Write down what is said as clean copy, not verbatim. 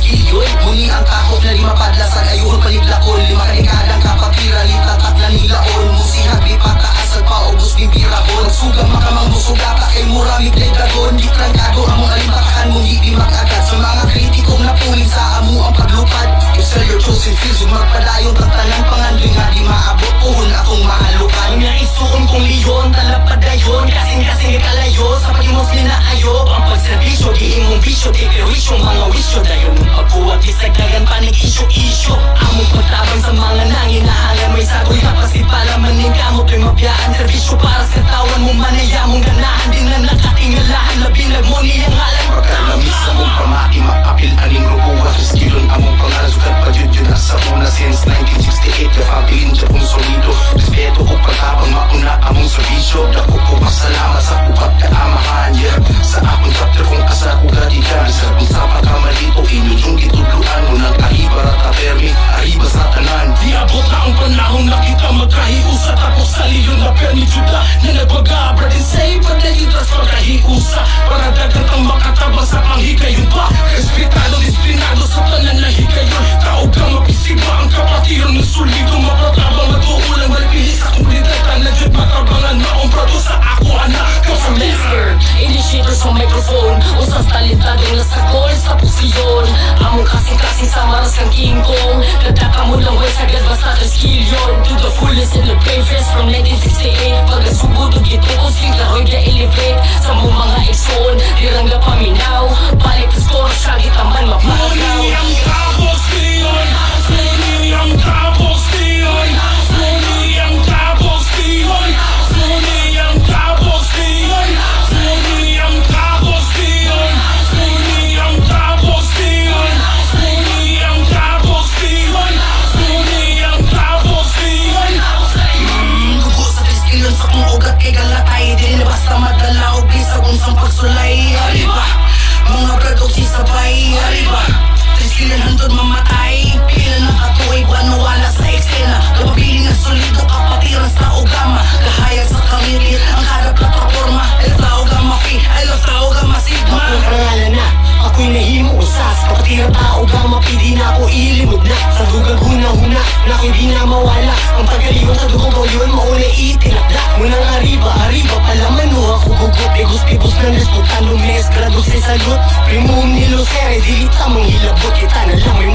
skilyon. Muni ang takot na lima padlasan ayuhon paniblakon. Lima kanikadang kapatiran itatak na nilaon. Musihag di pataas at paubos bimbirahon. Sugang makamang musugata kay murami kay dragon. Di trangado among alimbatakan mong hindi mag-agad. Sa mga kritikong napuling sa amo ang paglupad. You sell your chosen fields ug magpadayon ang tanang pangandoy nga di maabot. Puhon akong mahalukan. Nga isuon kong liyon talapadayon. Kasing-kasing kalayo sa pagimos linaayo. Ang pagserbisyo di imong bisyo di perwisyo. Mga wisyo dayon mong pagkuwag isagdagan panig isyo-isyo. Among pagtabang sa mga nanginahangan. May sagoy kapasip para maning kamot ay mabiyaan. Serbisyo para sa tawan mo manaya mong ganahan. Di na nakatingalahan labinag mo niyang halan. Pagkalamis sa mong pamaki makapil aning rupuwas. Miskilon among pangalan sukat pa yun na sa una since 1968. Kapabilin siya kong solido. Respeto ko pagtabang mauna among servisyo. Dako ko pasalamat sa upat kaamahan. Yeah. Sa akong chapter kung asa ko gadigan. Sa kung sa pagkamalito inyong yung gitudluan mo ng ahiba rata permi, ahiba sa tanan. Di abot na ang panahon na kita magkahiusa. Tapos sa liyon na permi juda na nagbaga din say paglayudas magkahiusa. Para dagat ang makatabang sa panghikayon pa. Respetado, disiplinado sa tanan na hikayon. Taog kang mapisiba ang kapatiran ng sulido. Mapatabang mag-uulang malipilis sa kumplidatan. Nagyot matabangan maong prato sa ako anak. Sa master, initiator sa microphone. Usas talentadong nasa goal sa posisyon. Among kasing-kasing sa maras kang King Kong. Kadaka mo lang way sagad basta the skill yon. To the fullest in the bravest from 1968. Pagkasugod o gituos yung karoy na elevate. Sa mong mga ekson, dirang na paminaw. Balik sa score, syagit naman mapagaw. Muni ang tapos diyon. Muni ang tapos diyon. Muni ang tapos diyon. Muni ang tapos diyon. Muni ang tapos diyon. Muni ang tapos diyon. Muni ang tapos diyon. Muni ang tapos diyon. Dugo sa triskilon sa kong ugat kay galatay. Dili na basta madala o bisa kung sang pagsulay. Arriba, mga brad o sisabay. Arriba, triskilon hantod mamatay. Pila na katuay buwan wala sa eksena. Kapabili na solido kapatiran sa ugama. Kahayag sa kamilit ang kada plataforma. I love tao gama fi, I love tao gama sigma. Akong pangalan na, ako'y nahimo usas. Kapatira tao gama pidi na ako ilimod na. Sa dugang huna-huna, na ako'y di na mawala. Ang pagkaliwan sa dugang ko yun, mauna itinakda. Munang arriba, palaman mo ako gugot. Pibos na nasputan lumes, grado sa sagot. Primum ni Lucere, dilita mong hilabot. Kita na lang may